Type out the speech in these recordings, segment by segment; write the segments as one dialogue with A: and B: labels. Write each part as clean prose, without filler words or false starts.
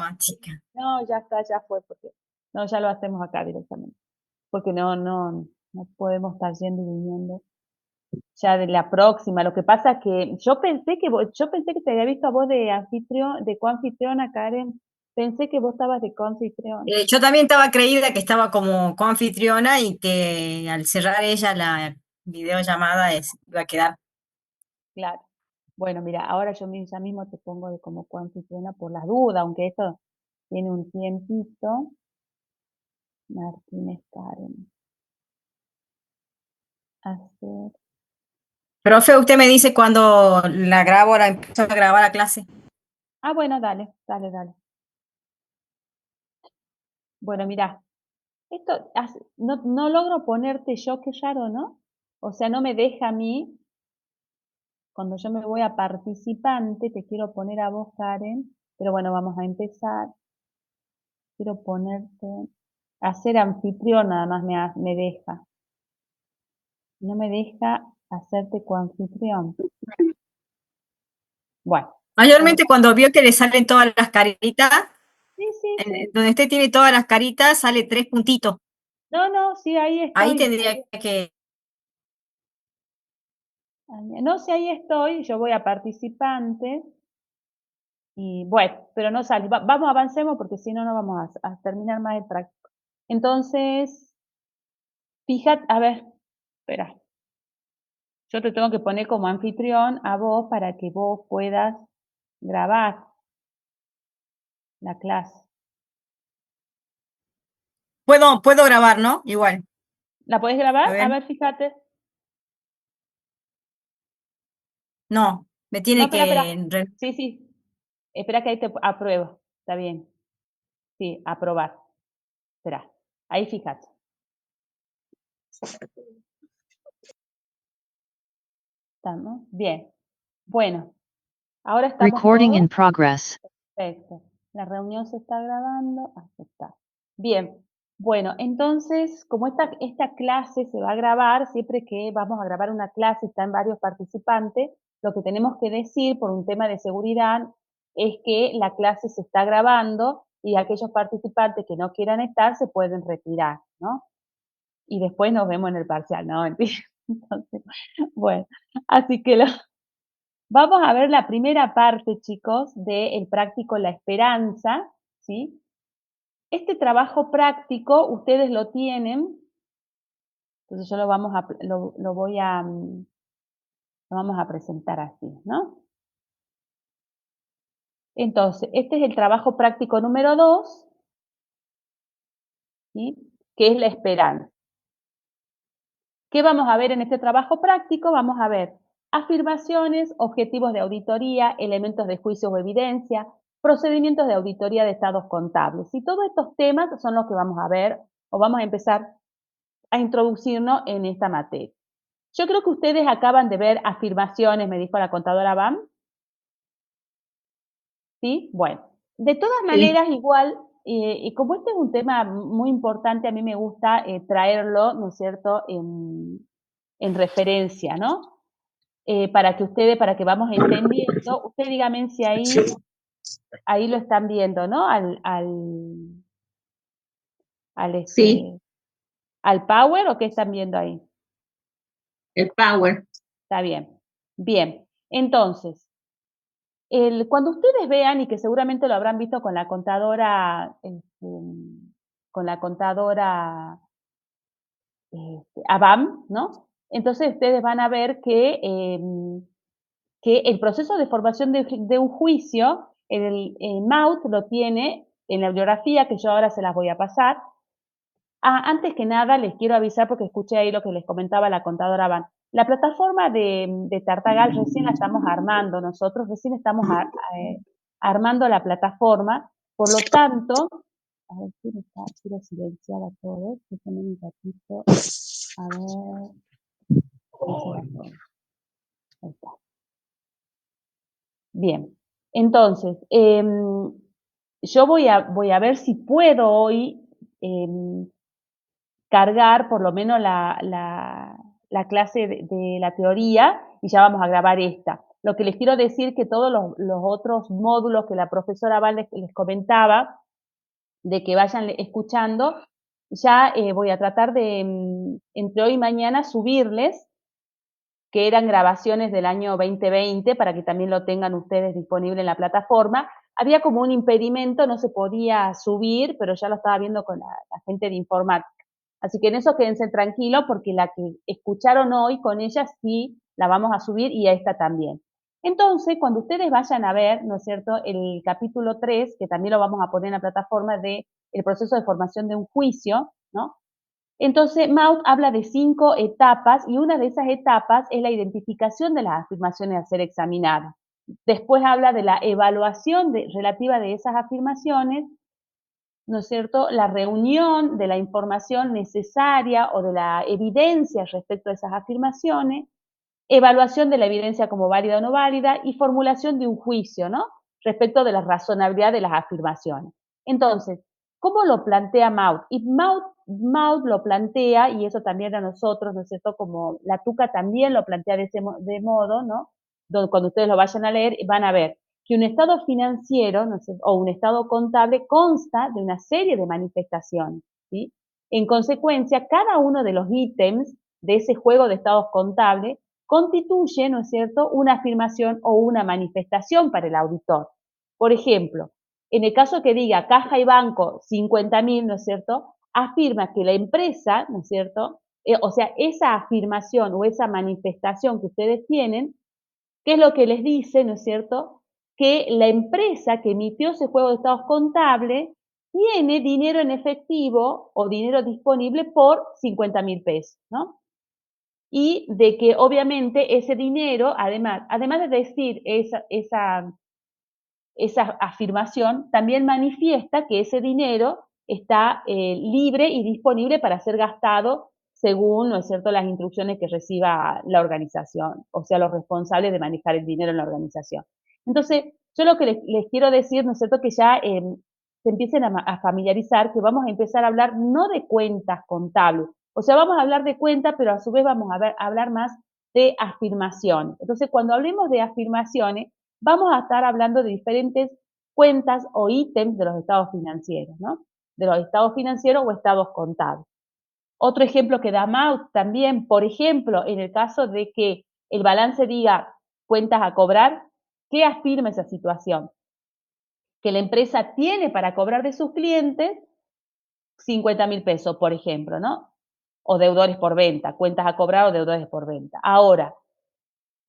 A: dramática.
B: No, ya está, ya fue, porque no, ya lo hacemos acá directamente, porque no podemos estar yendo y viniendo. Ya de la próxima, lo que pasa que yo pensé que te había visto a vos de coanfitriona, Karen. Pensé que vos estabas de coanfitriona.
A: Yo también estaba creída que estaba como coanfitriona y que al cerrar ella la videollamada iba a quedar.
B: Claro. Bueno, mira, ahora ya mismo te pongo de como coanfitriona por las dudas, aunque esto tiene un tiempito. Martínez Karen. Hacer.
A: Profe, usted me dice cuando la grabo, ahora empiezo a grabar la clase.
B: Ah, bueno, dale, dale, dale. Bueno, mira, no logro ponerte yo, qué raro, ¿no? O sea, no me deja a mí, cuando yo me voy a participante, te quiero poner a vos, Karen, pero bueno, vamos a empezar. Quiero ponerte, a ser anfitrión nada más me deja. No me deja hacerte coanfitrión. Bueno, vamos.
A: Mayormente cuando vio que le salen todas las caritas,
B: Sí, sí, sí.
A: donde usted tiene todas las caritas, sale 3 puntitos.
B: No, no, sí, ahí
A: Ahí
B: estoy.
A: tendría que.
B: No, sí, ahí estoy. Yo voy a participante. Y bueno, pero no sale. Vamos, avancemos porque si no, no vamos a terminar más el práctico. Entonces, fíjate, a ver, espera. Yo te tengo que poner como anfitrión a vos para que vos puedas grabar la clase.
A: Puedo grabar, ¿no? Igual.
B: ¿La podés
A: A
B: grabar? A
A: ver.
B: ver, fíjate.
A: No, me
B: No,
A: tiene
B: espera, espera.
A: que.
B: Sí, sí. Espera que ahí te apruebo. Está bien. Sí, aprobar. Espera. Ahí fíjate. ¿Estamos? Bien. Bueno, ahora estamos
C: Recording
B: todos.
C: in progress.
B: Perfecto. La reunión se está grabando. Aceptar. Bien. Bueno, entonces, como esta clase se va a grabar, siempre que vamos a grabar una clase, están varios participantes, lo que tenemos que decir por un tema de seguridad es que la clase se está grabando y aquellos participantes que no quieran estar se pueden retirar, ¿no? Y después nos vemos en el parcial, ¿no? Mentira. Entonces, bueno, así que vamos a ver la primera parte, chicos, del práctico La Esperanza, ¿sí? Este trabajo práctico ustedes lo tienen, entonces yo lo vamos a presentar así, ¿no? Entonces, este es el trabajo práctico número 2, ¿sí? Que es la esperanza. ¿Qué vamos a ver en este trabajo práctico? Vamos a ver afirmaciones, objetivos de auditoría, elementos de juicio o evidencia, procedimientos de auditoría de estados contables. Y todos estos temas son los que vamos a ver o vamos a empezar a introducirnos en esta materia. Yo creo que ustedes acaban de ver afirmaciones, me dijo la contadora BAM. ¿Sí? Bueno, de todas maneras, igual, y como este es un tema muy importante, a mí me gusta traerlo, ¿no es cierto?, en referencia, ¿no? Para que vamos entendiendo. Ustedes díganme si ahí lo están viendo, ¿no? Al,
D: Sí,
B: al Power, ¿o qué están viendo ahí?
D: el Power.
B: Está bien. Bien. Entonces, cuando ustedes vean, y que seguramente lo habrán visto con la contadora ABAM, ¿no? Entonces ustedes van a ver que el proceso de formación de un juicio, el MAUT lo tiene en la bibliografía, que yo ahora se las voy a pasar. Antes que nada, les quiero avisar, porque escuché ahí lo que les comentaba la contadora Van. La plataforma de Tartagal recién la estamos armando nosotros, recién estamos armando la plataforma, por lo tanto, a ver, quiero silenciar a todos, déjenme un ratito, a ver, silenciar a todos. Ahí está. Bien, entonces, yo voy a ver si puedo hoy cargar por lo menos la clase de la teoría y ya vamos a grabar esta. Lo que les quiero decir que todos los otros módulos que la profesora Val les comentaba, de que vayan escuchando, ya voy a tratar de, entre hoy y mañana, subirles, que eran grabaciones del año 2020, para que también lo tengan ustedes disponible en la plataforma. Había como un impedimento, no se podía subir, pero ya lo estaba viendo con la gente de informática. Así que en eso quédense tranquilos, porque la que escucharon hoy con ella sí la vamos a subir y a esta también. Entonces, cuando ustedes vayan a ver, ¿no es cierto?, el capítulo 3, que también lo vamos a poner en la plataforma de el proceso de formación de un juicio, ¿no? Entonces, Maud habla de 5 etapas y una de esas etapas es la identificación de las afirmaciones a ser examinadas. Después habla de la evaluación relativa de esas afirmaciones, ¿no es cierto? La reunión de la información necesaria o de la evidencia respecto a esas afirmaciones, evaluación de la evidencia como válida o no válida y formulación de un juicio, ¿no? Respecto de la razonabilidad de las afirmaciones. Entonces, ¿cómo lo plantea Maud? Y Maud lo plantea, y eso también a nosotros, ¿no es cierto? Como la Tuca también lo plantea de modo, ¿no? Donde cuando ustedes lo vayan a leer, van a ver que un estado financiero, ¿no es cierto?, o un estado contable consta de una serie de manifestaciones, ¿sí? En consecuencia, cada uno de los ítems de ese juego de estados contables constituye, ¿no es cierto?, una afirmación o una manifestación para el auditor. Por ejemplo, en el caso que diga caja y banco 50.000, ¿no es cierto?, afirma que la empresa, ¿no es cierto?, o sea, esa afirmación o esa manifestación que ustedes tienen, ¿qué es lo que les dice, ¿no es cierto?, que la empresa que emitió ese juego de estados contables tiene dinero en efectivo o dinero disponible por 50.000 pesos, ¿no? Y de que obviamente ese dinero, además de decir esa afirmación, también manifiesta que ese dinero está libre y disponible para ser gastado según, ¿no es cierto?, las instrucciones que reciba la organización, o sea, los responsables de manejar el dinero en la organización. Entonces, yo lo que les quiero decir, ¿no es cierto?, que ya se empiecen a familiarizar, que vamos a empezar a hablar no de cuentas contables, o sea, vamos a hablar de cuentas, pero a su vez vamos a hablar más de afirmaciones. Entonces, cuando hablemos de afirmaciones, vamos a estar hablando de diferentes cuentas o ítems de los estados financieros, ¿no? De los estados financieros o estados contables. Otro ejemplo que da Maud también, por ejemplo, en el caso de que el balance diga cuentas a cobrar, ¿qué afirma esa situación? Que la empresa tiene para cobrar de sus clientes 50.000 pesos, por ejemplo, ¿no? O deudores por venta, cuentas a cobrar o deudores por venta. Ahora,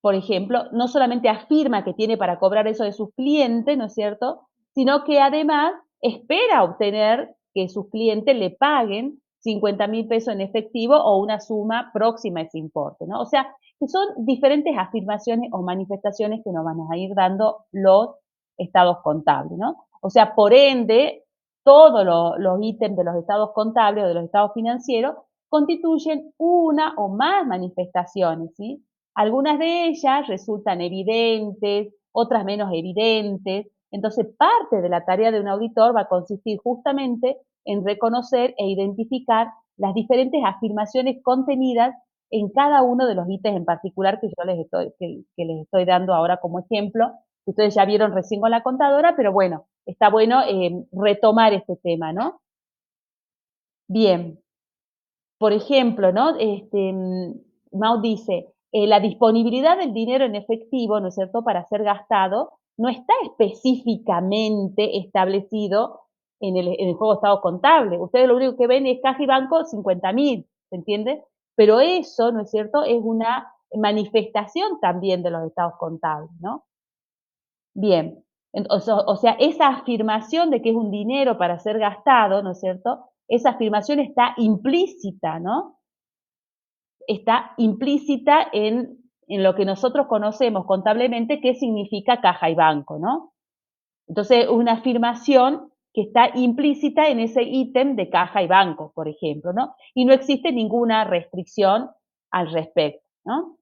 B: por ejemplo, no solamente afirma que tiene para cobrar eso de sus clientes, ¿no es cierto?, sino que además espera obtener que sus clientes le paguen 50.000 pesos en efectivo o una suma próxima a ese importe, ¿no? O sea, que son diferentes afirmaciones o manifestaciones que nos van a ir dando los estados contables, ¿no? O sea, por ende, todos los ítems de los estados contables o de los estados financieros constituyen una o más manifestaciones, ¿sí? Algunas de ellas resultan evidentes, otras menos evidentes. Entonces, parte de la tarea de un auditor va a consistir justamente en reconocer e identificar las diferentes afirmaciones contenidas en cada uno de los ítems en particular que yo que les estoy dando ahora como ejemplo. Ustedes ya vieron recién con la contadora, pero bueno, está bueno retomar este tema, ¿no? Bien, por ejemplo, ¿no? Maud dice, la disponibilidad del dinero en efectivo, ¿no es cierto?, para ser gastado, no está específicamente establecido en el juego de estado contable. Ustedes lo único que ven es caja y banco 50.000, ¿se entiende? Pero eso, ¿no es cierto?, es una manifestación también de los estados contables, ¿no? Bien, o sea, esa afirmación de que es un dinero para ser gastado, ¿no es cierto?, esa afirmación está implícita, ¿no? Está implícita en lo que nosotros conocemos contablemente, qué significa caja y banco, ¿no? Entonces, una afirmación que está implícita en ese ítem de caja y banco, por ejemplo, ¿no? Y no existe ninguna restricción al respecto, ¿no?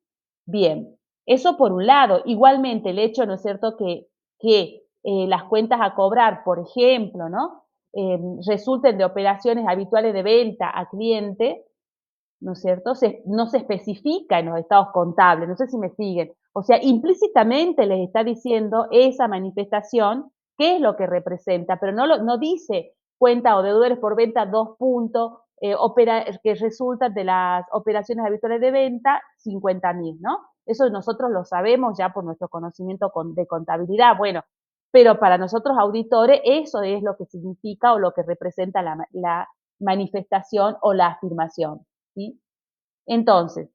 B: Bien, eso por un lado. Igualmente, el hecho, ¿no es cierto?, que las cuentas a cobrar, por ejemplo, ¿no?, resulten de operaciones habituales de venta a cliente, ¿no es cierto?, no se especifica en los estados contables, no sé si me siguen. O sea, implícitamente les está diciendo esa manifestación qué es lo que representa, pero no dice cuenta o deudores por venta, 2 puntos, que resultan de las operaciones habituales de venta, 50.000, ¿no? Eso nosotros lo sabemos ya por nuestro conocimiento de contabilidad. Bueno, pero para nosotros auditores eso es lo que significa o lo que representa la manifestación o la afirmación, ¿sí? Entonces,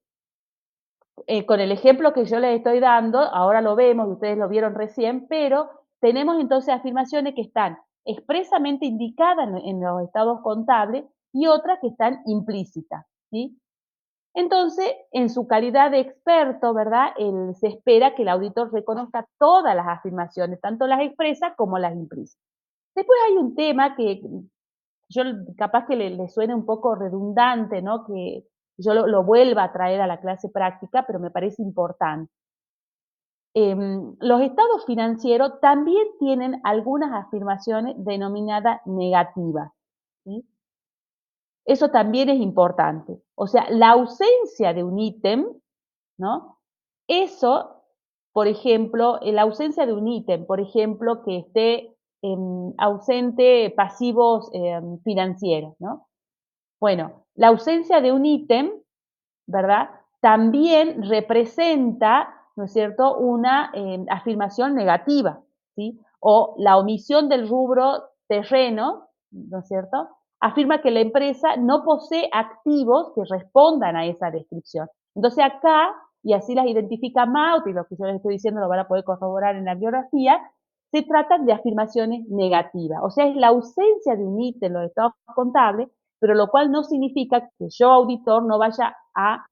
B: con el ejemplo que yo les estoy dando, ahora lo vemos y ustedes lo vieron recién, pero tenemos entonces afirmaciones que están expresamente indicadas en los estados contables y otras que están implícitas, ¿sí? Entonces, en su calidad de experto, ¿verdad? Se espera que el auditor reconozca todas las afirmaciones, tanto las expresas como las implícitas. Después hay un tema que yo capaz que le suene un poco redundante, ¿no? Que yo lo vuelva a traer a la clase práctica, pero me parece importante. Los estados financieros también tienen algunas afirmaciones denominadas negativas, ¿sí? Eso también es importante. O sea, la ausencia de un ítem, ¿no? Eso, por ejemplo, la ausencia de un ítem, por ejemplo, que esté ausente pasivos financieros, ¿no? Bueno, la ausencia de un ítem, ¿verdad? También representa, ¿no es cierto?, una afirmación negativa, ¿sí? O la omisión del rubro terreno, ¿no es cierto?, afirma que la empresa no posee activos que respondan a esa descripción. Entonces acá, y así las identifica Maut, y lo que yo les estoy diciendo lo van a poder corroborar en la biografía, se tratan de afirmaciones negativas. O sea, es la ausencia de un ítem en los estados contables, pero lo cual no significa que yo, auditor, no vaya a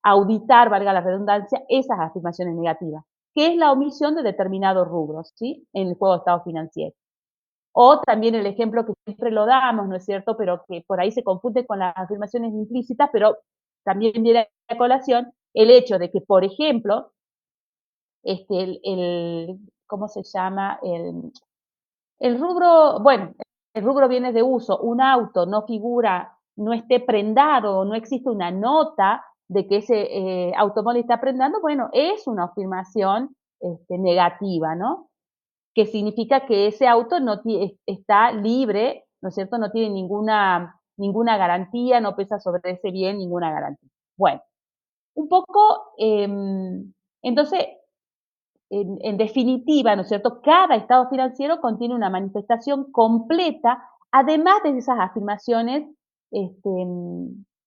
B: auditar, valga la redundancia, esas afirmaciones negativas, que es la omisión de determinados rubros, ¿sí? En el juego de estado financiero. O también el ejemplo que siempre lo damos, ¿no es cierto? Pero que por ahí se confunde con las afirmaciones implícitas, pero también viene a colación el hecho de que, por ejemplo, ¿cómo se llama? El rubro, bueno, el rubro bienes de uso, un auto no figura, no esté prendado o no existe una nota de que ese automóvil está prendado, bueno, es una afirmación negativa, ¿no? Que significa que ese auto no está libre, ¿no es cierto? No tiene ninguna garantía, no pesa sobre ese bien ninguna garantía. Bueno, un poco, entonces, en definitiva, ¿no es cierto? Cada estado financiero contiene una manifestación completa, además de esas afirmaciones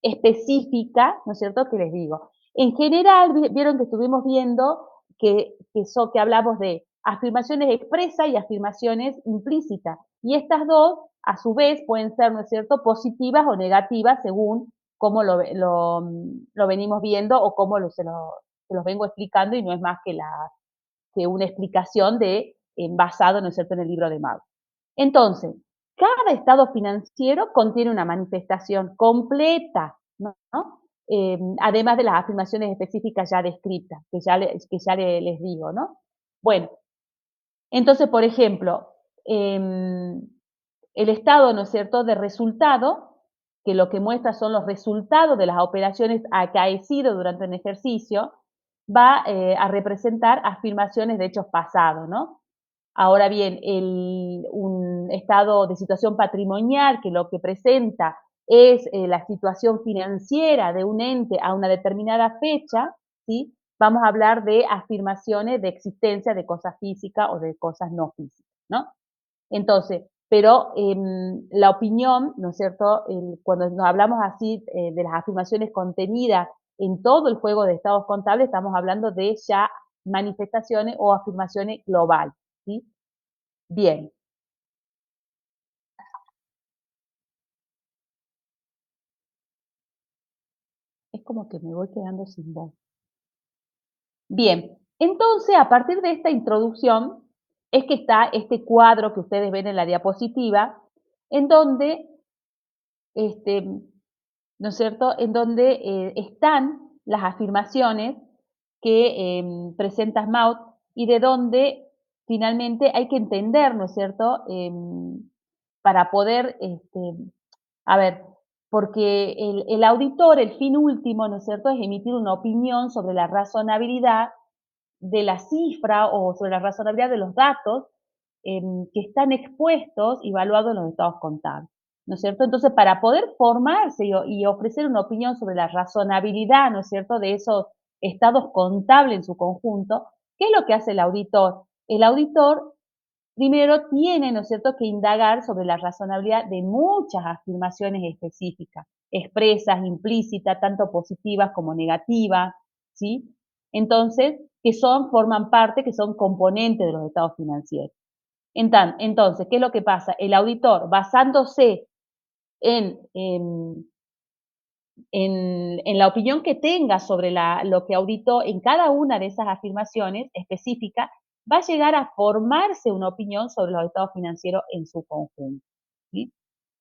B: específicas, ¿no es cierto? Que les digo. En general, vieron que estuvimos viendo que hablamos de afirmaciones expresas y afirmaciones implícitas. Y estas dos, a su vez, pueden ser, ¿no es cierto?, positivas o negativas según cómo lo venimos viendo o cómo se los vengo explicando y no es más que una explicación basado, ¿no es cierto?, en el libro de Mao. Entonces, cada estado financiero contiene una manifestación completa, ¿no? Además de las afirmaciones específicas ya descritas, les digo, ¿no? Bueno, entonces, por ejemplo, el estado, ¿no es cierto?, de resultado, que lo que muestra son los resultados de las operaciones acaecidas durante un ejercicio, va a representar afirmaciones de hechos pasados, ¿no? Ahora bien, un estado de situación patrimonial que lo que presenta es la situación financiera de un ente a una determinada fecha, ¿sí? Vamos a hablar de afirmaciones de existencia de cosas físicas o de cosas no físicas, ¿no? Entonces, pero la opinión, ¿no es cierto? Cuando nos hablamos así de las afirmaciones contenidas en todo el juego de estados contables, estamos hablando de ya manifestaciones o afirmaciones globales, ¿sí? Bien. Es como que me voy quedando sin voz. Bien, entonces a partir de esta introducción es que está este cuadro que ustedes ven en la diapositiva, en donde este, ¿no es cierto?, en donde están las afirmaciones que presenta Smaut y de donde finalmente hay que entender, ¿no es cierto?, para poder, a ver, porque el auditor, el fin último, ¿no es cierto?, es emitir una opinión sobre la razonabilidad de la cifra o sobre la razonabilidad de los datos que están expuestos y evaluados en los estados contables, ¿no es cierto? Entonces, para poder formarse y ofrecer una opinión sobre la razonabilidad, ¿no es cierto?, de esos estados contables en su conjunto, ¿qué es lo que hace el auditor? El auditor primero tiene, ¿no es cierto?, que indagar sobre la razonabilidad de muchas afirmaciones específicas, expresas, implícitas, tanto positivas como negativas, ¿sí? Entonces, forman parte, que son componentes de los estados financieros. Entonces, ¿qué es lo que pasa? El auditor, basándose en, en la opinión que tenga sobre lo que auditó en cada una de esas afirmaciones específicas, va a llegar a formarse una opinión sobre los estados financieros en su conjunto, ¿sí?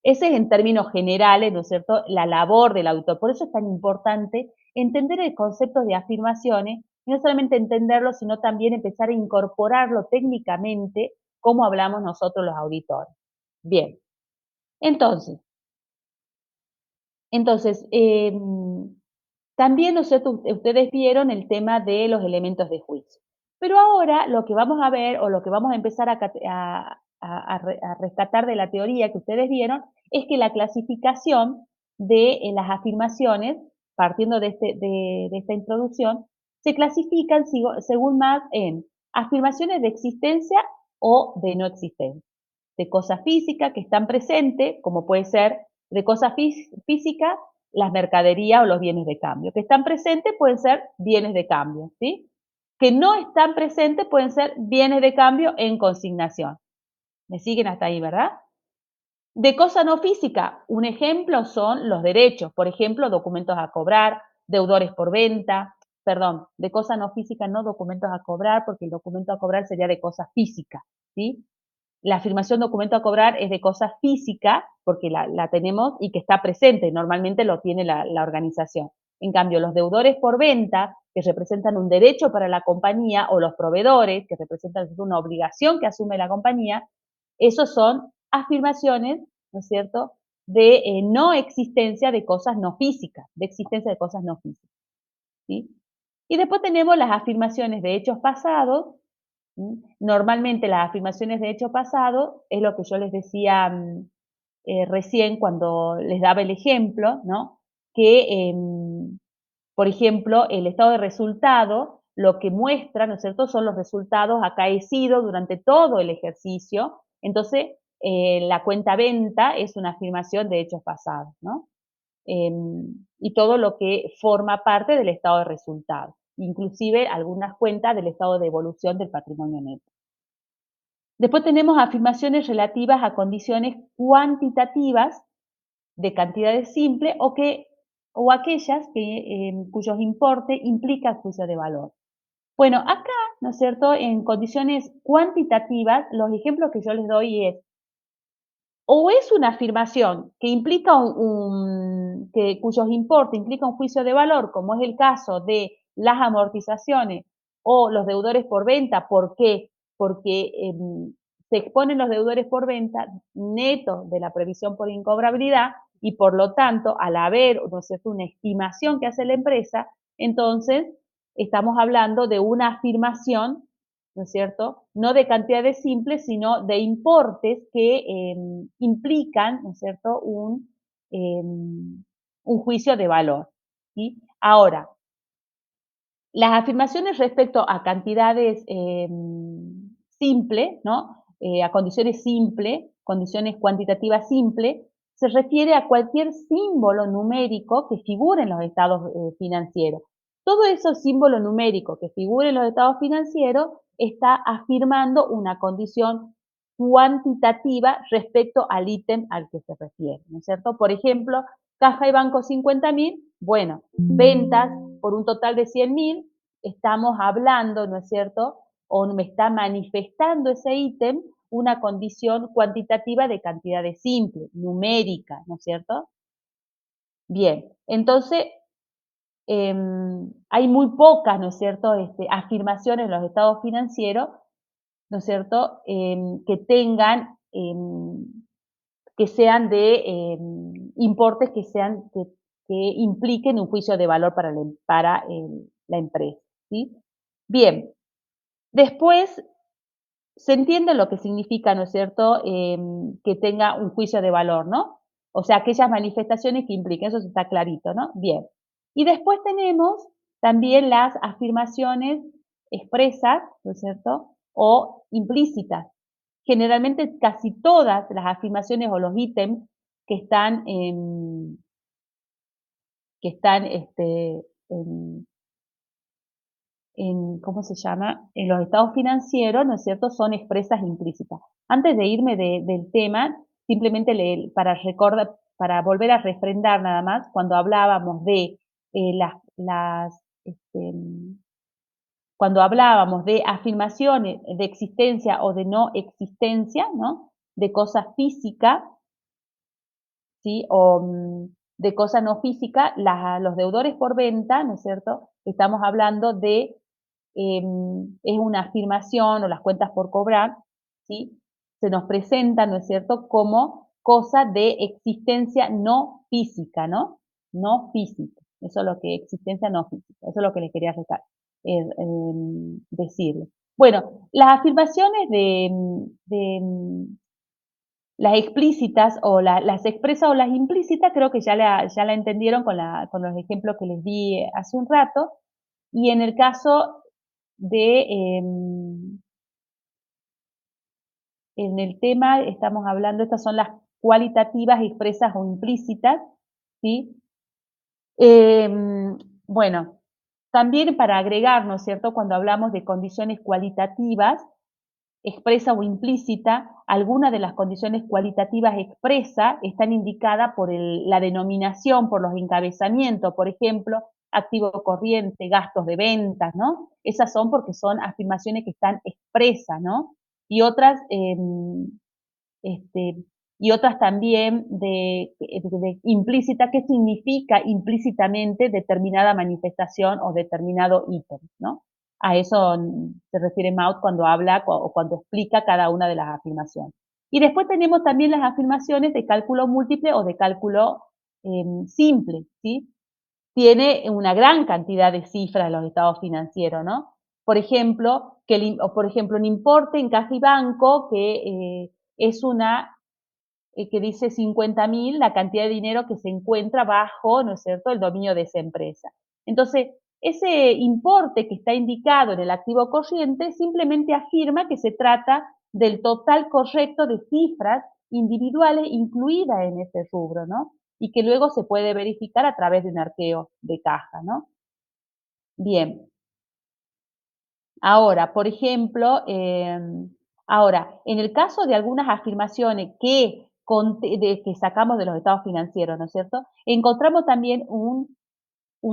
B: Ese es en términos generales, ¿no es cierto?, la labor del auditor. Por eso es tan importante entender el concepto de afirmaciones, y no solamente entenderlo, sino también empezar a incorporarlo técnicamente, como hablamos nosotros los auditores. Bien, entonces, entonces, también, ¿no es cierto?, ustedes vieron el tema de los elementos de juicio. Pero ahora lo que vamos a ver, o lo que vamos a empezar a rescatar de la teoría que ustedes vieron, es que la clasificación de las afirmaciones, partiendo de esta introducción, se clasifican según más en afirmaciones de existencia o de no existencia, de cosas físicas que están presentes, como puede ser de cosas físicas, las mercaderías o los bienes de cambio. Que están presentes pueden ser bienes de cambio, ¿sí? Que no están presentes pueden ser bienes de cambio en consignación. ¿Me siguen hasta ahí, verdad? De cosa no física, un ejemplo son los derechos, por ejemplo, documentos a cobrar, deudores por venta, perdón, de cosa no física, no documentos a cobrar, porque el documento a cobrar sería de cosa física, ¿sí? La afirmación documento a cobrar es de cosa física, porque la tenemos y que está presente, normalmente lo tiene la organización. En cambio, los deudores por venta, que representan un derecho para la compañía, o los proveedores, que representan una obligación que asume la compañía, esos son afirmaciones, ¿no es cierto?, de no existencia de cosas no físicas, de existencia de cosas no físicas, ¿sí? Y después tenemos las afirmaciones de hechos pasados. Normalmente las afirmaciones de hecho pasado es lo que yo les decía recién cuando les daba el ejemplo, ¿no? Que, por ejemplo, el estado de resultado lo que muestra, ¿no es cierto?, son los resultados acaecidos durante todo el ejercicio. Entonces, la cuenta venta es una afirmación de hechos pasados, ¿no? Y todo lo que forma parte del estado de resultado, inclusive algunas cuentas del estado de evolución del patrimonio neto. Después tenemos afirmaciones relativas a condiciones cuantitativas de cantidades simples o aquellas cuyos importes implican juicio de valor. Bueno, acá, ¿no es cierto?, en condiciones cuantitativas, los ejemplos que yo les doy es, o es una afirmación que implica cuyos importes implica un juicio de valor, como es el caso de las amortizaciones o los deudores por venta. ¿Por qué? Porque se exponen los deudores por venta netos de la previsión por incobrabilidad y por lo tanto, al haber, ¿no es cierto?, una estimación que hace la empresa, entonces estamos hablando de una afirmación, ¿no es cierto?, no de cantidades simples, sino de importes que implican, ¿no es cierto?, un juicio de valor, ¿sí? Ahora, las afirmaciones respecto a cantidades simples, ¿no?, a condiciones simples, condiciones cuantitativas simples, se refiere a cualquier símbolo numérico que figure en los estados financieros. Todo esos símbolos numéricos que figuren en los estados financieros está afirmando una condición cuantitativa respecto al ítem al que se refiere, ¿no es cierto? Por ejemplo, caja y banco 50.000, bueno, ventas por un total de 100.000, estamos hablando, ¿no es cierto?, o me está manifestando ese ítem una condición cuantitativa de cantidades simples, numérica, ¿no es cierto? Bien, entonces hay muy pocas, ¿no es cierto?, afirmaciones en los estados financieros, ¿no es cierto?, que tengan, que sean de importes que impliquen un juicio de valor para la empresa, ¿sí? Bien, Después se entiende lo que significa, ¿no es cierto?, que tenga un juicio de valor, ¿no? O sea, aquellas manifestaciones que impliquen, eso está clarito, ¿no? Bien. Y después tenemos también las afirmaciones expresas, ¿no es cierto?, o implícitas. Generalmente casi todas las afirmaciones o los ítems que están en ¿cómo se llama? En los estados financieros, ¿no es cierto?, son expresas e implícitas. Antes de irme del tema, simplemente para recordar, para volver a refrendar nada más, cuando hablábamos de las, cuando hablábamos de afirmaciones de existencia o de no existencia, ¿no? De cosas físicas, ¿sí? O de cosas no físicas, los deudores por venta, ¿no es cierto? Estamos hablando de es una afirmación o las cuentas por cobrar, ¿sí? Se nos presenta, ¿no es cierto?, como cosa de existencia no física, ¿no? No física. Eso es lo que, existencia no física. Eso es lo que les quería decirle. Bueno, las afirmaciones las explícitas o las expresas o las implícitas, creo que ya la entendieron con los ejemplos que les di hace un rato. Y en el caso de, en el tema estamos hablando, estas son las cualitativas expresas o implícitas, ¿sí? Bueno, también para agregar, ¿no es cierto?, cuando hablamos de condiciones cualitativas, expresa o implícita, algunas de las condiciones cualitativas expresas están indicadas por la denominación, por los encabezamientos, por ejemplo, activo corriente, gastos de ventas, ¿no? Esas son porque son afirmaciones que están expresas, ¿no? Y otras, este, y otras también de implícita, ¿qué significa implícitamente determinada manifestación o determinado ítem, ¿no? A eso se refiere Maud cuando habla o cuando explica cada una de las afirmaciones. Y después tenemos también las afirmaciones de cálculo múltiple o de cálculo simple, ¿sí? Tiene una gran cantidad de cifras los estados financieros, ¿no? Por ejemplo, por ejemplo, un importe en caja y banco que es que dice 50.000, la cantidad de dinero que se encuentra bajo, ¿no es cierto?, el dominio de esa empresa. Entonces, ese importe que está indicado en el activo corriente simplemente afirma que se trata del total correcto de cifras individuales incluidas en ese rubro, ¿no? Y que luego se puede verificar a través de un arqueo de caja, ¿no? Bien. Ahora, por ejemplo, ahora, en el caso de algunas afirmaciones que sacamos de los estados financieros, ¿no es cierto? Encontramos también un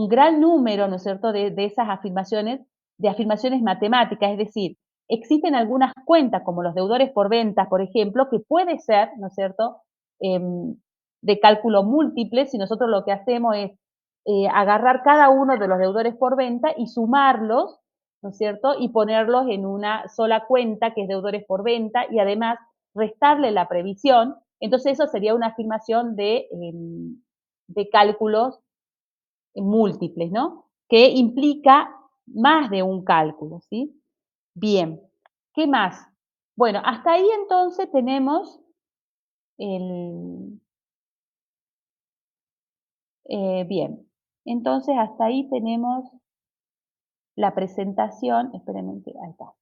B: gran número, ¿no es cierto?, de esas afirmaciones, de afirmaciones matemáticas, es decir, existen algunas cuentas, como los deudores por ventas, por ejemplo, que puede ser, ¿no es cierto?, em, de cálculo múltiple, si nosotros lo que hacemos es agarrar cada uno de los deudores por venta y sumarlos, ¿no es cierto?, y ponerlos en una sola cuenta, que es deudores por venta, y además restarle la previsión. Entonces eso sería una afirmación de cálculos múltiples, ¿no? Que implica más de un cálculo, ¿sí? Bien, ¿qué más? Bueno, hasta ahí entonces tenemos el, bien, entonces hasta ahí tenemos la presentación, espérenme, ahí está,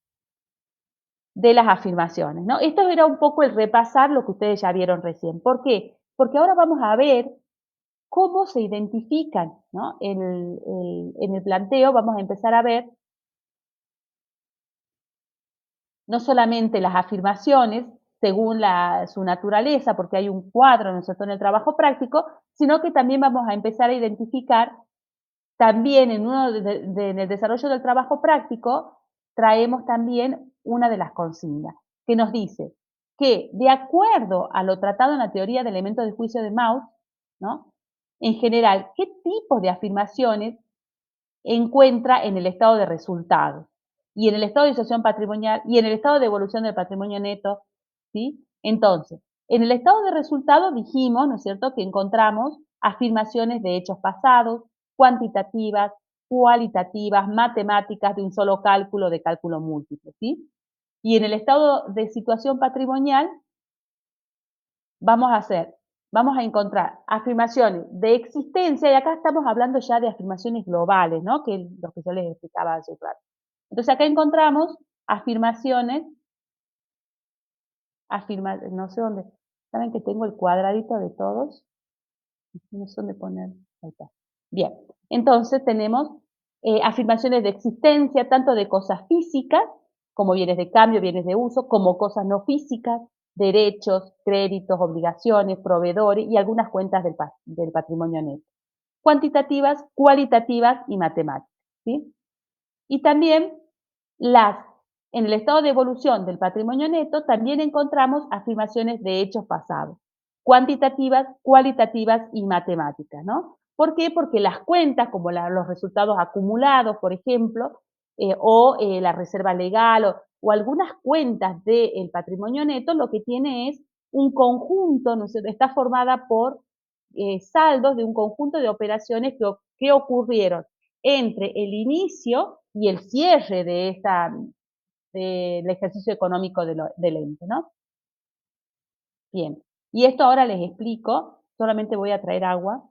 B: de las afirmaciones, ¿no? Esto era un poco el repasar lo que ustedes ya vieron recién. ¿Por qué? Porque ahora vamos a ver cómo se identifican, ¿no? En el planteo vamos a empezar a ver no solamente las afirmaciones según su naturaleza, porque hay un cuadro, ¿no es cierto?, en el trabajo práctico, sino que también vamos a empezar a identificar, también en el desarrollo del trabajo práctico, traemos también una de las consignas, que nos dice que de acuerdo a lo tratado en la teoría de elementos de juicio de Mauss, ¿no?, en general, ¿qué tipos de afirmaciones encuentra en el estado de resultados y en el estado de situación patrimonial y en el estado de evolución del patrimonio neto, ¿sí? Entonces, en el estado de resultados dijimos, ¿no es cierto?, que encontramos afirmaciones de hechos pasados, cuantitativas, cualitativas, matemáticas de un solo cálculo, de cálculo múltiple, ¿sí? Y en el estado de situación patrimonial vamos a encontrar afirmaciones de existencia, y acá estamos hablando ya de afirmaciones globales, ¿no? Que es lo que yo les explicaba hace un rato. Entonces acá encontramos afirmaciones, no sé dónde, ¿saben que tengo el cuadradito de todos? No sé dónde poner, ahí está. Bien, entonces tenemos afirmaciones de existencia, tanto de cosas físicas, como bienes de cambio, bienes de uso, como cosas no físicas, derechos, créditos, obligaciones, proveedores y algunas cuentas del patrimonio neto. Cuantitativas, cualitativas y matemáticas, ¿sí? Y también las, en el estado de evolución del patrimonio neto también encontramos afirmaciones de hechos pasados, cuantitativas, cualitativas y matemáticas, ¿no? ¿Por qué? Porque las cuentas, como los resultados acumulados, por ejemplo, la reserva legal o algunas cuentas del patrimonio neto, lo que tiene es un conjunto, ¿no es cierto? Está formada por saldos de un conjunto de operaciones que ocurrieron entre el inicio y el cierre del ejercicio económico del ente, ¿no? Bien, y esto ahora les explico, solamente voy a traer agua.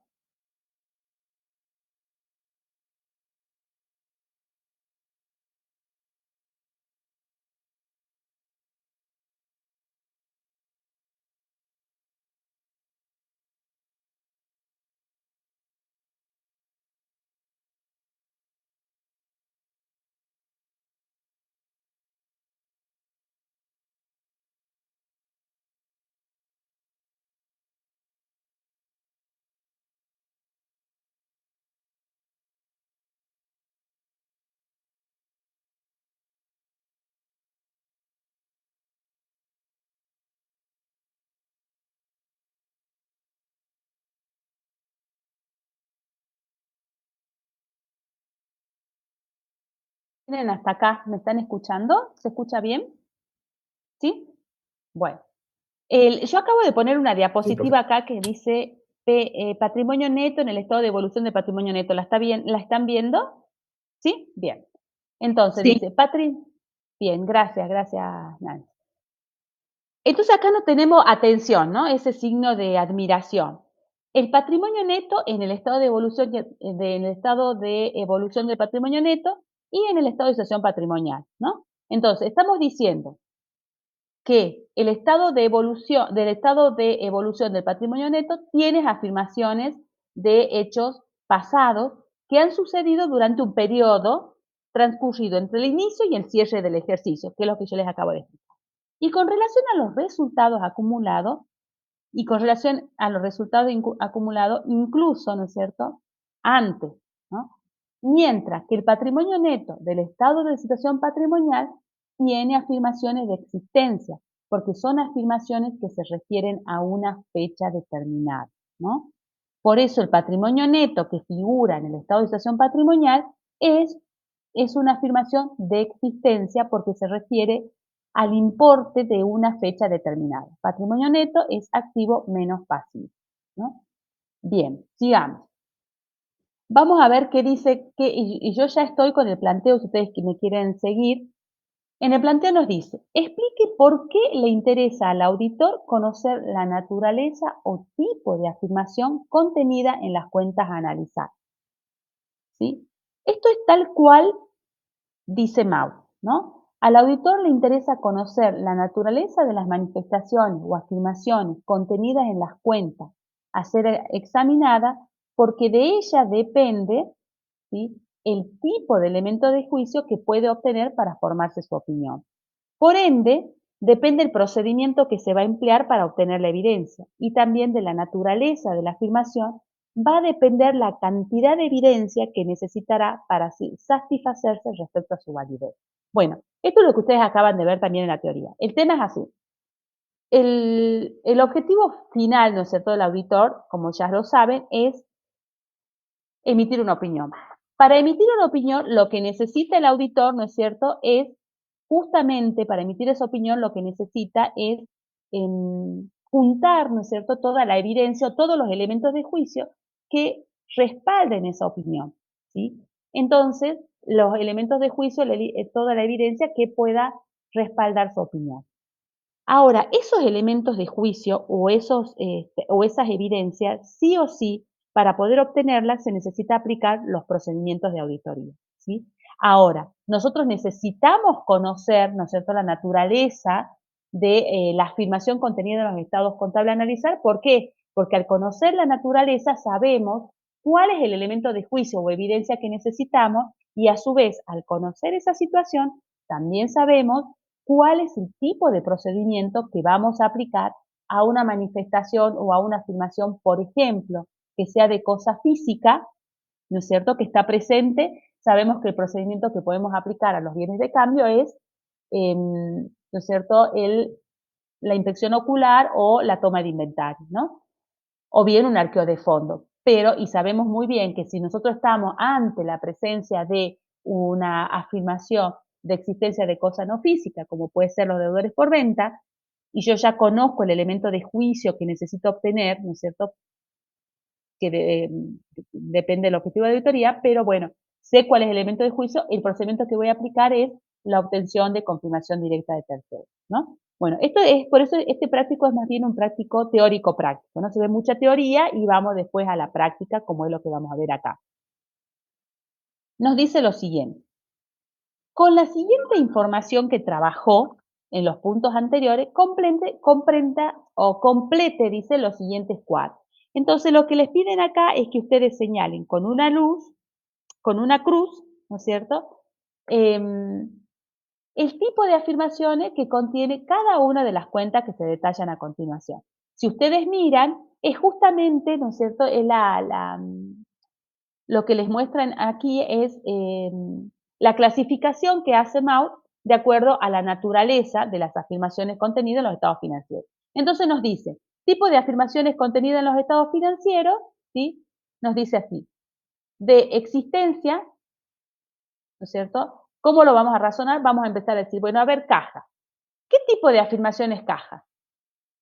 B: Miren hasta acá, ¿me están escuchando? ¿Se escucha bien? ¿Sí? Bueno, yo acabo de poner una diapositiva acá que dice patrimonio neto en el estado de evolución del patrimonio neto. ¿La están viendo? ¿Sí? Bien. Entonces
D: Sí.
B: dice, bien, gracias, Nancy. Entonces acá no tenemos atención, ¿no? Ese signo de admiración. El patrimonio neto en el estado de evolución, en el estado de evolución del patrimonio neto y en el estado de situación patrimonial, ¿no? Entonces, estamos diciendo que el estado de evolución, del estado de evolución del patrimonio neto tiene afirmaciones de hechos pasados que han sucedido durante un periodo transcurrido entre el inicio y el cierre del ejercicio, que es lo que yo les acabo de explicar. Y con relación a los resultados acumulados, incluso, ¿no es cierto?, antes, ¿no? Mientras que el patrimonio neto del estado de situación patrimonial tiene afirmaciones de existencia, porque son afirmaciones que se refieren a una fecha determinada, ¿no? Por eso el patrimonio neto que figura en el estado de situación patrimonial es una afirmación de existencia porque se refiere al importe de una fecha determinada. Patrimonio neto es activo menos pasivo, ¿no? Bien, sigamos. Vamos a ver qué dice, y yo ya estoy con el planteo, si ustedes que me quieren seguir. En el planteo nos dice, explique por qué le interesa al auditor conocer la naturaleza o tipo de afirmación contenida en las cuentas a analizar. ¿Sí? Esto es tal cual dice Mau, ¿no? Al auditor le interesa conocer la naturaleza de las manifestaciones o afirmaciones contenidas en las cuentas a ser examinada porque de ella depende, ¿sí?, el tipo de elemento de juicio que puede obtener para formarse su opinión. Por ende, depende el procedimiento que se va a emplear para obtener la evidencia y también de la naturaleza de la afirmación va a depender la cantidad de evidencia que necesitará para así satisfacerse respecto a su validez. Bueno, esto es lo que ustedes acaban de ver también en la teoría. El tema es así. El objetivo final, ¿no es cierto?, del auditor, como ya lo saben, es emitir una opinión. Para emitir una opinión, lo que necesita el auditor, ¿no es cierto?, es justamente para emitir esa opinión lo que necesita es juntar, ¿no es cierto?, toda la evidencia o todos los elementos de juicio que respalden esa opinión, ¿sí? entonces los elementos de juicio, toda la evidencia que pueda respaldar su opinión. Ahora, esos elementos de juicio o esas evidencias, sí o sí, para poder obtenerlas se necesita aplicar los procedimientos de auditoría, ¿sí? Ahora, nosotros necesitamos conocer, ¿no es cierto?, la naturaleza de la afirmación contenida en los estados contables a analizar. ¿Por qué? Porque al conocer la naturaleza sabemos cuál es el elemento de juicio o evidencia que necesitamos y a su vez, al conocer esa situación, también sabemos cuál es el tipo de procedimiento que vamos a aplicar a una manifestación o a una afirmación, por ejemplo, que sea de cosa física, ¿no es cierto?, que está presente. Sabemos que el procedimiento que podemos aplicar a los bienes de cambio es, ¿no es cierto?, la inspección ocular o la toma de inventario, ¿no? O bien un arqueo de fondo. Y sabemos muy bien que si nosotros estamos ante la presencia de una afirmación de existencia de cosa no física, como puede ser los deudores por venta, y yo ya conozco el elemento de juicio que necesito obtener, ¿no es cierto?, que depende del objetivo de auditoría, pero bueno, sé cuál es el elemento de juicio, el procedimiento que voy a aplicar es la obtención de confirmación directa de terceros, ¿no? Bueno, esto es, por eso este práctico es más bien un práctico teórico-práctico, ¿no? Se ve mucha teoría y vamos después a la práctica, como es lo que vamos a ver acá. Nos dice lo siguiente: con la siguiente información que trabajó en los puntos anteriores, complete, dice, los siguientes cuadros. Entonces, lo que les piden acá es que ustedes señalen con una luz, con una cruz, ¿no es cierto?, em, el tipo de afirmaciones que contiene cada una de las cuentas que se detallan a continuación. Si ustedes miran, es justamente, ¿no es cierto?, es lo que les muestran aquí es la clasificación que hace Maud de acuerdo a la naturaleza de las afirmaciones contenidas en los estados financieros. Entonces nos dice, tipo de afirmaciones contenidas en los estados financieros, ¿sí? Nos dice así, de existencia, ¿no es cierto? ¿Cómo lo vamos a razonar? Vamos a empezar a decir, bueno, a ver, caja. ¿Qué tipo de afirmación es caja?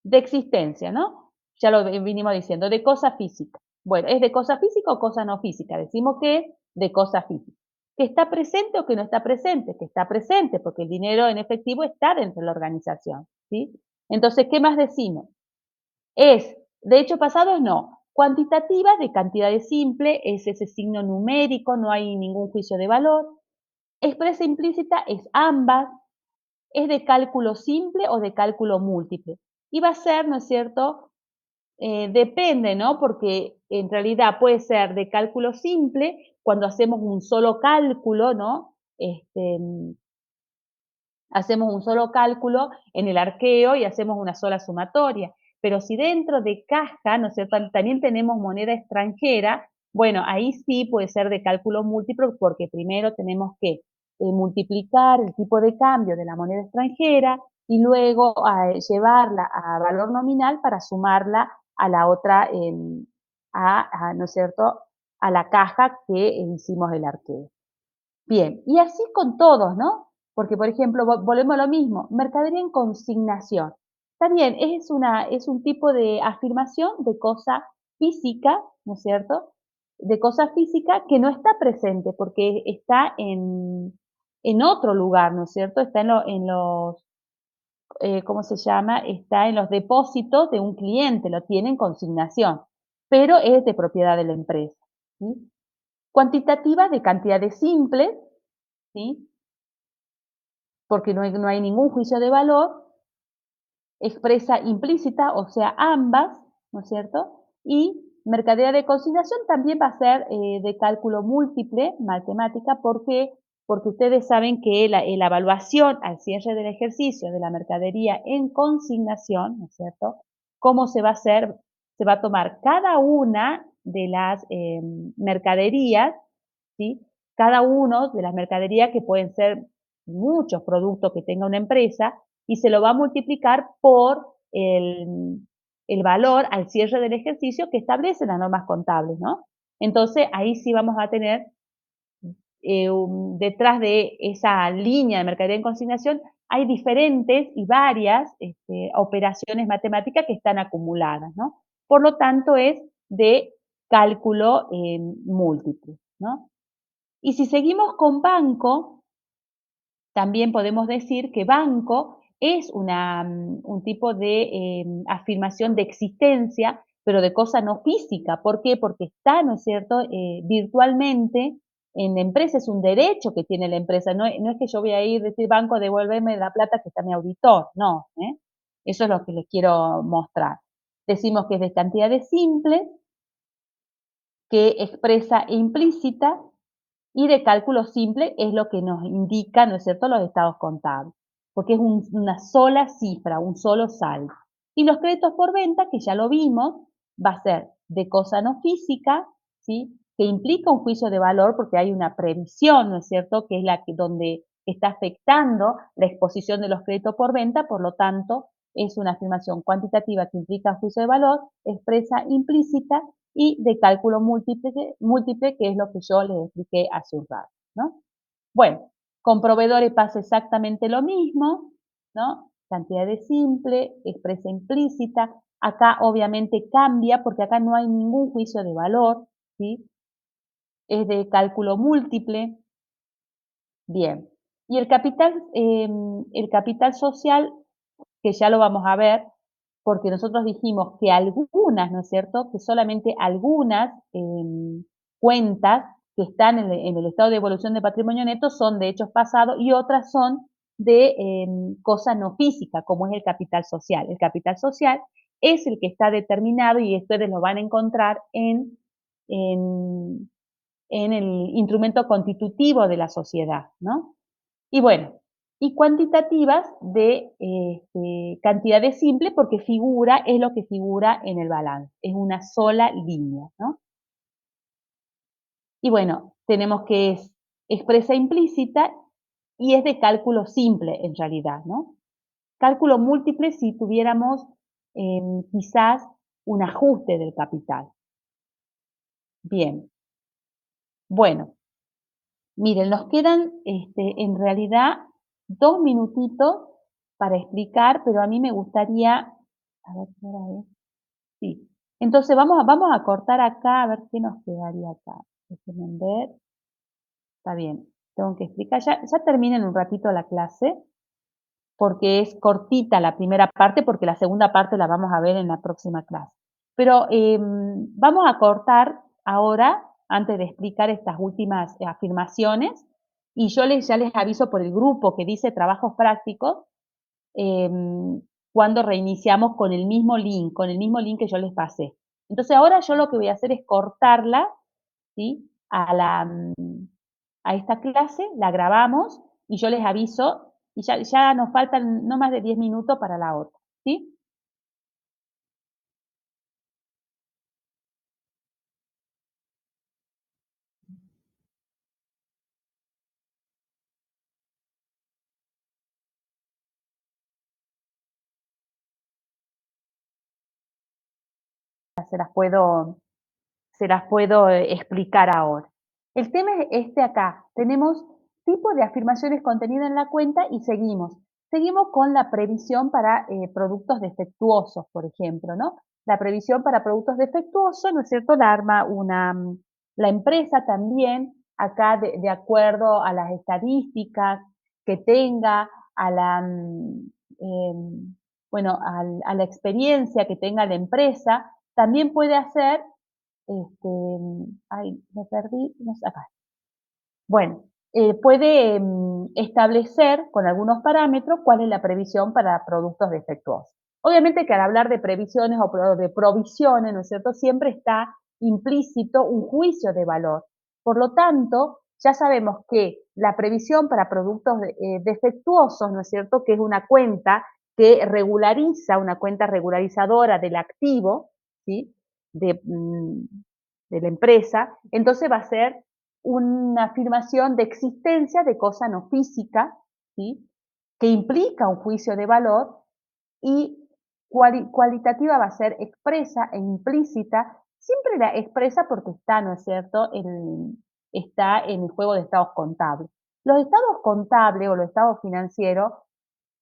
B: De existencia, ¿no? Ya lo vinimos diciendo, de cosa física. Bueno, ¿es de cosa física o cosa no física? Decimos que es de cosa física. ¿Que está presente o que no está presente? Que está presente, porque el dinero en efectivo está dentro de la organización, ¿sí? Entonces, ¿qué más decimos? Es, de hecho pasado es no. Cuantitativa, de cantidades simple, es ese signo numérico, no hay ningún juicio de valor. Expresa implícita es ambas, es de cálculo simple o de cálculo múltiple. Y va a ser, ¿no es cierto? Depende, ¿no? Porque en realidad puede ser de cálculo simple cuando hacemos un solo cálculo, ¿no? Hacemos un solo cálculo en el arqueo y hacemos una sola sumatoria. Pero si dentro de caja, ¿no es cierto?, también tenemos moneda extranjera, bueno, ahí sí puede ser de cálculo múltiple porque primero tenemos que multiplicar el tipo de cambio de la moneda extranjera y luego llevarla a valor nominal para sumarla a la otra, ¿no es cierto?, a la caja que hicimos el arqueo. Bien, y así con todos, ¿no? Porque, por ejemplo, volvemos a lo mismo, mercadería en consignación. Está bien, es un tipo de afirmación de cosa física, ¿no es cierto? De cosa física que no está presente porque está en otro lugar, ¿no es cierto? Está en los, ¿cómo se llama? Está en los depósitos de un cliente, lo tiene en consignación, pero es de propiedad de la empresa, ¿sí? Cuantitativa de cantidades simples, ¿sí? Porque no hay ningún juicio de valor, expresa implícita, o sea, ambas, ¿no es cierto? Y mercadería de consignación también va a ser de cálculo múltiple, matemática, porque ustedes saben que la evaluación al cierre del ejercicio de la mercadería en consignación, ¿no es cierto? ¿Cómo se va a hacer? Se va a tomar cada una de las mercaderías, ¿sí? Cada uno de las mercaderías que pueden ser muchos productos que tenga una empresa y se lo va a multiplicar por el valor al cierre del ejercicio que establecen las normas contables, ¿no? Entonces, ahí sí vamos a tener detrás de esa línea de mercadería en consignación hay diferentes y varias operaciones matemáticas que están acumuladas, ¿no? Por lo tanto, es de cálculo múltiple, ¿no? Y si seguimos con banco, también podemos decir que banco es un tipo de afirmación de existencia, pero de cosa no física. ¿Por qué? Porque está, ¿no es cierto?, virtualmente en la empresa, es un derecho que tiene la empresa. No, no es que yo voy a ir, decir, banco, devuélveme la plata que está mi auditor. No, ¿eh? Eso es lo que les quiero mostrar. Decimos que es de cantidades simples, que expresa implícita y de cálculo simple es lo que nos indica, ¿no es cierto?, los estados contables, porque es una sola cifra, un solo saldo. Y los créditos por venta, que ya lo vimos, va a ser de cosa no física, ¿sí?, que implica un juicio de valor porque hay una previsión, ¿no es cierto?, que es la que donde está afectando la exposición de los créditos por venta, por lo tanto, es una afirmación cuantitativa que implica juicio de valor, expresa implícita y de cálculo múltiple, que es lo que yo les expliqué hace un rato, ¿no? Bueno, con proveedores pasa exactamente lo mismo, ¿no? Cantidad de simple, expresa implícita. Acá obviamente cambia porque acá no hay ningún juicio de valor, ¿sí? Es de cálculo múltiple. Bien. Y el capital social, que ya lo vamos a ver, porque nosotros dijimos que algunas, ¿no es cierto?, que solamente algunas cuentas que están en el estado de evolución de patrimonio neto son de hechos pasados y otras son de cosa no física, como es el capital social. El capital social es el que está determinado y ustedes lo van a encontrar en, en el instrumento constitutivo de la sociedad, ¿no? Y bueno, y cuantitativas de cantidades simples porque figura, es lo que figura en el balance, es una sola línea, ¿no? Y bueno, tenemos que es expresa implícita y es de cálculo simple en realidad, ¿no? Cálculo múltiple si tuviéramos quizás un ajuste del capital. Bien, bueno, miren, nos quedan en realidad 2 minutitos para explicar, pero a mí me gustaría, a ver qué hora es. Sí. Entonces vamos a cortar acá, a ver qué nos quedaría acá. Déjenme ver. Está bien, tengo que explicar. Ya termina en un ratito la clase, porque es cortita la primera parte, porque la segunda parte la vamos a ver en la próxima clase. Pero vamos a cortar ahora, antes de explicar estas últimas afirmaciones, y ya les aviso por el grupo que dice trabajos prácticos, cuando reiniciamos con el mismo link que yo les pasé. Entonces ahora yo lo que voy a hacer es cortarla, ¿sí?, a esta clase, la grabamos y yo les aviso y ya nos faltan no más de 10 minutos para la otra, ¿sí? Se las puedo explicar ahora. El tema es este acá. Tenemos tipo de afirmaciones contenidas en la cuenta y seguimos. Seguimos con la previsión para productos defectuosos, por ejemplo, ¿no? La previsión para productos defectuosos, ¿no es cierto? La arma la empresa también, acá de acuerdo a las estadísticas que tenga, a bueno, a la experiencia que tenga la empresa, también puede hacer este, ay, me perdí, no sé, acá. Bueno, puede establecer con algunos parámetros cuál es la previsión para productos defectuosos. Obviamente que al hablar de previsiones o de provisiones, ¿no es cierto?, siempre está implícito un juicio de valor. Por lo tanto, ya sabemos que la previsión para productos defectuosos, ¿no es cierto?, que es una cuenta que regulariza, una cuenta regularizadora del activo, ¿sí?, de, de la empresa, entonces va a ser una afirmación de existencia de cosa no física, ¿sí?, que implica un juicio de valor y cualitativa va a ser expresa e implícita, siempre la expresa porque está, ¿no es cierto?, está en el juego de estados contables. Los estados contables o los estados financieros,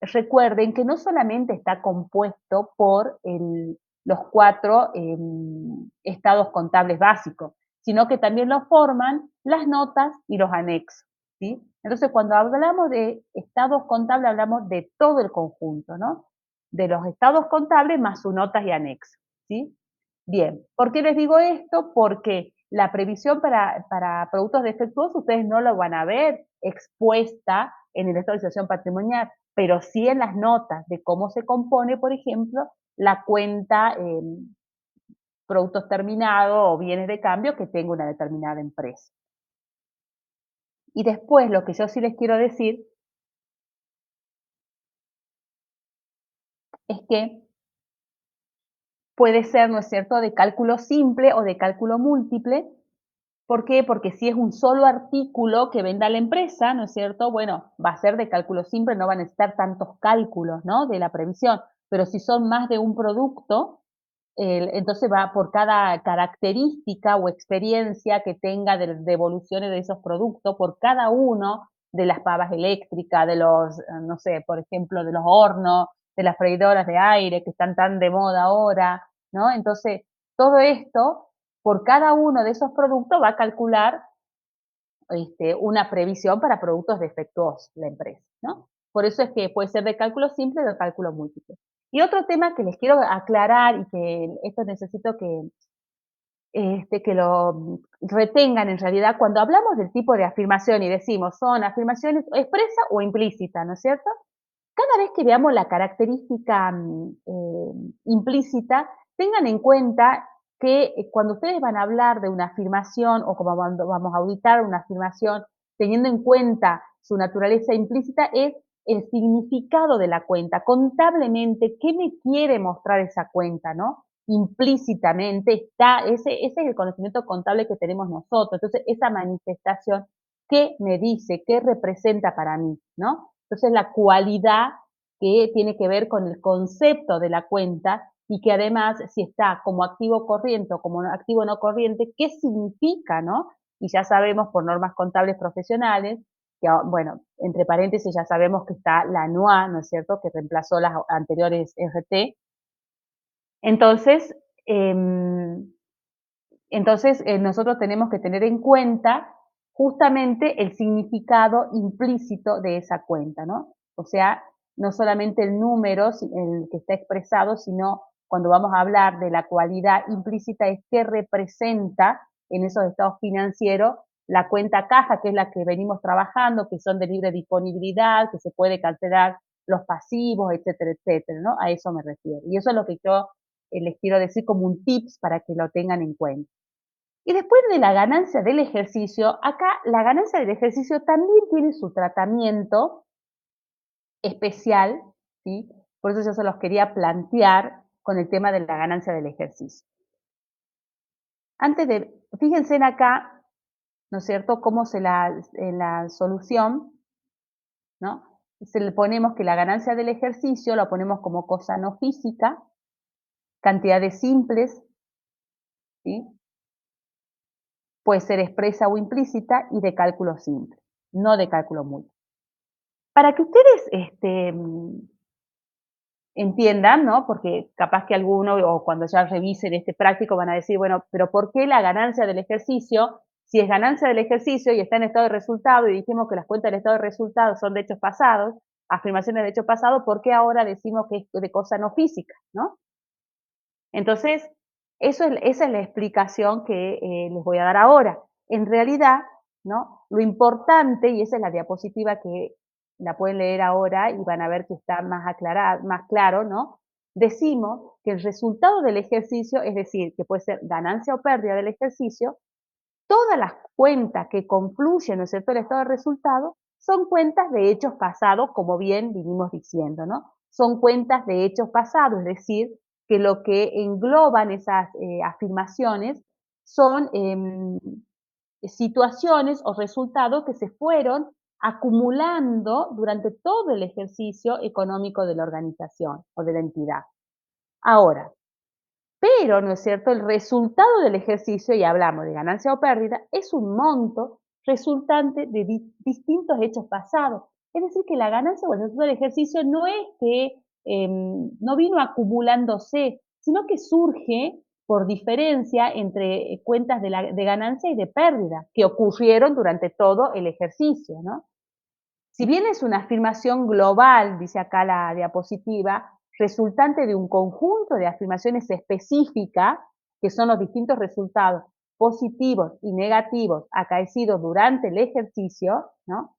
B: recuerden que no solamente está compuesto por los 4 estados contables básicos, sino que también lo forman las notas y los anexos, ¿sí? Entonces, cuando hablamos de estados contables, hablamos de todo el conjunto, ¿no? De los estados contables más sus notas y anexos, ¿sí? Bien, ¿por qué les digo esto? Porque la previsión para productos defectuosos ustedes no lo van a ver expuesta en el estado de situación patrimonial, pero sí en las notas de cómo se compone, por ejemplo, la cuenta productos terminados o bienes de cambio que tenga una determinada empresa. Y después lo que yo sí les quiero decir es que puede ser, ¿no es cierto?, de cálculo simple o de cálculo múltiple. ¿Por qué? Porque si es un solo artículo que venda la empresa, ¿no es cierto? Bueno, va a ser de cálculo simple, no va a necesitar tantos cálculos, ¿no?, de la previsión. Pero si son más de un producto, entonces va por cada característica o experiencia que tenga de evoluciones de esos productos, por cada uno de las pavas eléctricas, de los, no sé, por ejemplo, de los hornos, de las freidoras de aire que están tan de moda ahora, ¿no? Entonces, todo esto, por cada uno de esos productos va a calcular una previsión para productos defectuosos la empresa, ¿no? Por eso es que puede ser de cálculo simple o de cálculo múltiple. Y otro tema que les quiero aclarar y que esto necesito que lo retengan en realidad, cuando hablamos del tipo de afirmación y decimos son afirmaciones expresa o implícita, ¿no es cierto? Cada vez que veamos la característica implícita, tengan en cuenta que cuando ustedes van a hablar de una afirmación o como cuando vamos a auditar una afirmación, teniendo en cuenta su naturaleza implícita, es el significado de la cuenta. Contablemente, ¿qué me quiere mostrar esa cuenta, no? Implícitamente está, ese es el conocimiento contable que tenemos nosotros. Entonces, esa manifestación, ¿qué me dice? ¿Qué representa para mí? ¿No? Entonces, la cualidad que tiene que ver con el concepto de la cuenta y que además, si está como activo corriente o como activo no corriente, ¿qué significa, no? Y ya sabemos por normas contables profesionales, que, bueno, entre paréntesis ya sabemos que está la NUA, ¿no es cierto?, que reemplazó las anteriores RT. Entonces, nosotros tenemos que tener en cuenta justamente el significado implícito de esa cuenta, ¿no? O sea, no solamente el número el que está expresado, sino cuando vamos a hablar de la cualidad implícita es qué representa en esos estados financieros la cuenta caja, que es la que venimos trabajando, que son de libre disponibilidad, que se puede cancelar los pasivos, etcétera, etcétera, ¿no? A eso me refiero. Y eso es lo que yo les quiero decir como un tips para que lo tengan en cuenta. Y después de la ganancia del ejercicio, acá la ganancia del ejercicio también tiene su tratamiento especial, ¿sí? Por eso yo se los quería plantear con el tema de la ganancia del ejercicio. Fíjense en acá, ¿no es cierto?, cómo en la solución, ¿no? Le ponemos que la ganancia del ejercicio la ponemos como cosa no física, cantidades simples, ¿sí? Puede ser expresa o implícita y de cálculo simple, no de cálculo múltiple. Para que ustedes entiendan, ¿no? Porque capaz que alguno o cuando ya revisen este práctico van a decir, bueno, pero ¿por qué la ganancia del ejercicio? Si es ganancia del ejercicio y está en estado de resultado y dijimos que las cuentas del estado de resultado son de hechos pasados, afirmaciones de hechos pasados, ¿por qué ahora decimos que es de cosa no física, ¿no? Entonces, esa es la explicación que les voy a dar ahora. En realidad, ¿no? Lo importante, y esa es la diapositiva que la pueden leer ahora y van a ver que está más aclarada, más claro, ¿no? Decimos que el resultado del ejercicio, es decir, que puede ser ganancia o pérdida del ejercicio, todas las cuentas que confluyen, ¿no es cierto?, el estado de resultado, son cuentas de hechos pasados, como bien vinimos diciendo, ¿no? Son cuentas de hechos pasados, es decir, que lo que engloban esas afirmaciones son situaciones o resultados que se fueron acumulando durante todo el ejercicio económico de la organización o de la entidad. Ahora, pero, ¿no es cierto?, el resultado del ejercicio, y hablamos de ganancia o pérdida, es un monto resultante de distintos hechos pasados. Es decir, que la ganancia o el resultado del ejercicio no es que no vino acumulándose, sino que surge por diferencia entre cuentas de ganancia y de pérdida que ocurrieron durante todo el ejercicio, ¿no? Si bien es una afirmación global, dice acá la diapositiva, resultante de un conjunto de afirmaciones específicas, que son los distintos resultados positivos y negativos acaecidos durante el ejercicio, ¿no?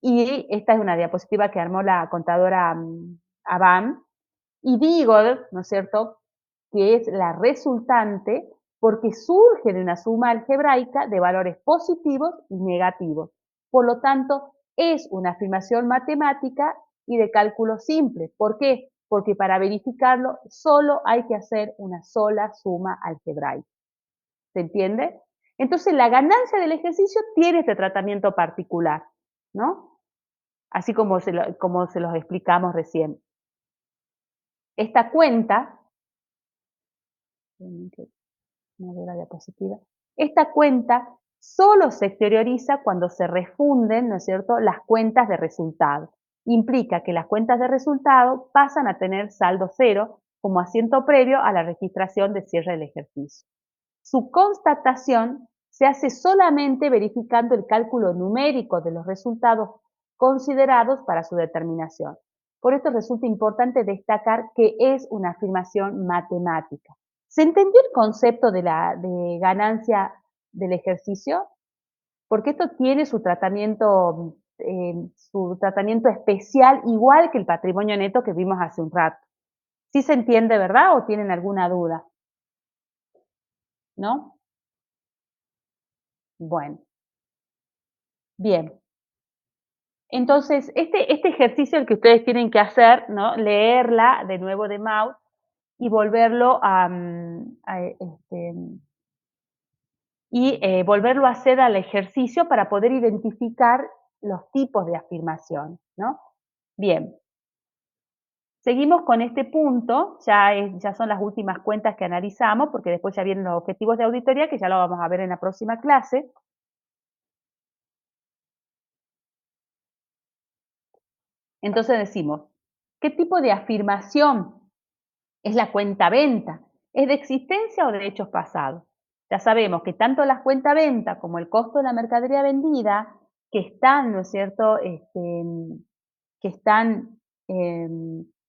B: Y esta es una diapositiva que armó la contadora Aban, y digo, ¿no es cierto?, que es la resultante porque surge de una suma algebraica de valores positivos y negativos. Por lo tanto, es una afirmación matemática y de cálculo simple. ¿Por qué? Porque para verificarlo solo hay que hacer una sola suma algebraica. ¿Se entiende? Entonces, la ganancia del ejercicio tiene este tratamiento particular, ¿no? Así como como se los explicamos recién. Esta cuenta, la diapositiva, esta cuenta solo se exterioriza cuando se refunden, ¿no es cierto?, las cuentas de resultado. Implica que las cuentas de resultado pasan a tener saldo cero como asiento previo a la registración de cierre del ejercicio. Su constatación se hace solamente verificando el cálculo numérico de los resultados considerados para su determinación. Por esto resulta importante destacar que es una afirmación matemática. ¿Se entendió el concepto de ganancia del ejercicio? Porque esto tiene su tratamiento especial, igual que el patrimonio neto que vimos hace un rato. ¿Sí se entiende, verdad? ¿O tienen alguna duda? ¿No? Bueno, bien. Entonces, este ejercicio el que ustedes tienen que hacer, ¿no? Leerla de nuevo de Maud y volverlo volverlo a hacer al ejercicio para poder identificar los tipos de afirmación, ¿no? Bien. Seguimos con este punto, ya son las últimas cuentas que analizamos, porque después ya vienen los objetivos de auditoría, que ya lo vamos a ver en la próxima clase. Entonces decimos, ¿qué tipo de afirmación es la cuenta venta? ¿Es de existencia o de hechos pasados? Ya sabemos que tanto la cuenta venta como el costo de la mercadería vendida, que están, ¿no es cierto?, que están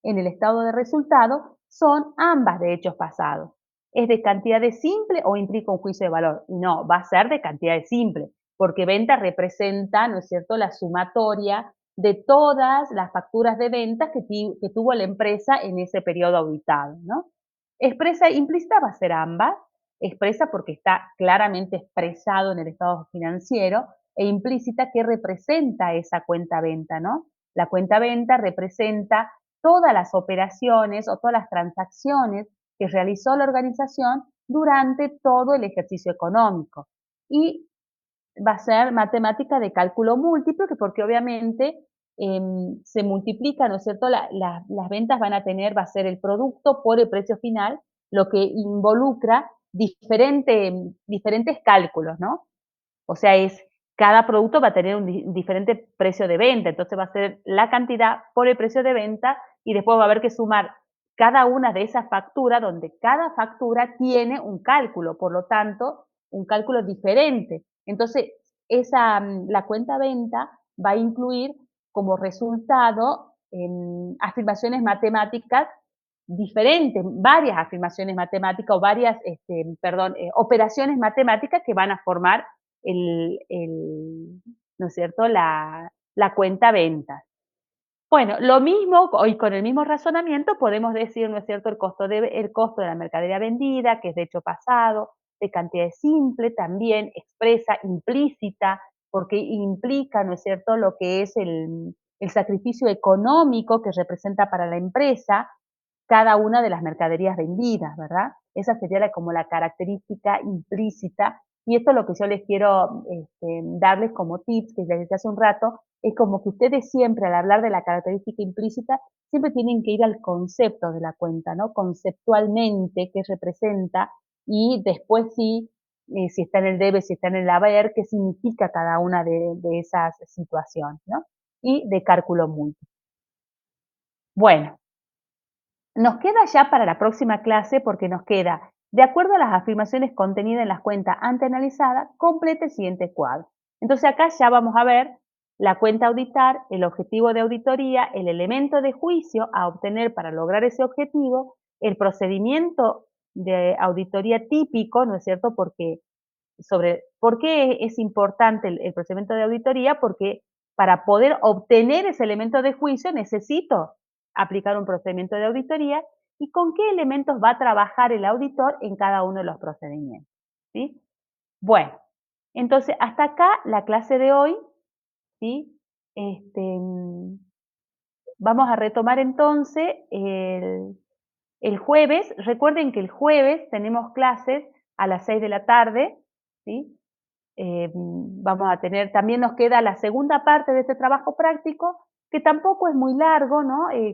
B: en el estado de resultado, son ambas de hechos pasados. ¿Es de cantidades simple o implica un juicio de valor? No, va a ser de cantidades simple, porque venta representa, ¿no es cierto?, la sumatoria de todas las facturas de ventas que tuvo la empresa en ese periodo auditado, ¿no? Expresa e implícita va a ser ambas, expresa porque está claramente expresado en el estado financiero, e implícita que representa esa cuenta venta, ¿no? La cuenta venta representa todas las operaciones o todas las transacciones que realizó la organización durante todo el ejercicio económico. Y va a ser matemática de cálculo múltiplo, porque obviamente se multiplica, ¿no es cierto? Las ventas van a tener, va a ser el producto por el precio final, lo que involucra diferentes cálculos, ¿no? O sea, cada producto va a tener un diferente precio de venta, entonces va a ser la cantidad por el precio de venta y después va a haber que sumar cada una de esas facturas, donde cada factura tiene un cálculo, por lo tanto, un cálculo diferente. Entonces, la cuenta venta va a incluir como resultado afirmaciones matemáticas diferentes, varias afirmaciones matemáticas o varias, operaciones matemáticas que van a formar ¿no es cierto?, la cuenta ventas. Bueno, lo mismo, hoy con el mismo razonamiento podemos decir, ¿no es cierto?, el costo de la mercadería vendida, que es de hecho pasado, de cantidad simple, también expresa, implícita, porque implica, ¿no es cierto?, lo que es el sacrificio económico que representa para la empresa cada una de las mercaderías vendidas, ¿verdad? Esa sería como la característica implícita, y esto es lo que yo les quiero darles como tips, que les decía hace un rato, es como que ustedes siempre, al hablar de la característica implícita, siempre tienen que ir al concepto de la cuenta, ¿no? Conceptualmente, qué representa, y después sí, si está en el debe, si está en el haber, qué significa cada una de esas situaciones, ¿no? Y de cálculo múltiple. Bueno, nos queda ya para la próxima clase, porque nos queda De acuerdo a las afirmaciones contenidas en las cuentas antes analizadas, complete el siguiente cuadro. Entonces acá ya vamos a ver la cuenta a auditar, el objetivo de auditoría, el elemento de juicio a obtener para lograr ese objetivo, el procedimiento de auditoría típico, ¿no es cierto? Porque ¿por qué es importante el procedimiento de auditoría? Porque para poder obtener ese elemento de juicio necesito aplicar un procedimiento de auditoría y con qué elementos va a trabajar el auditor en cada uno de los procedimientos, ¿sí? Bueno, entonces hasta acá la clase de hoy, ¿sí? Vamos a retomar entonces el jueves. Recuerden que el jueves tenemos clases a las 6 de la tarde, ¿sí? Vamos a tener, también nos queda la segunda parte de este trabajo práctico, que tampoco es muy largo, ¿no?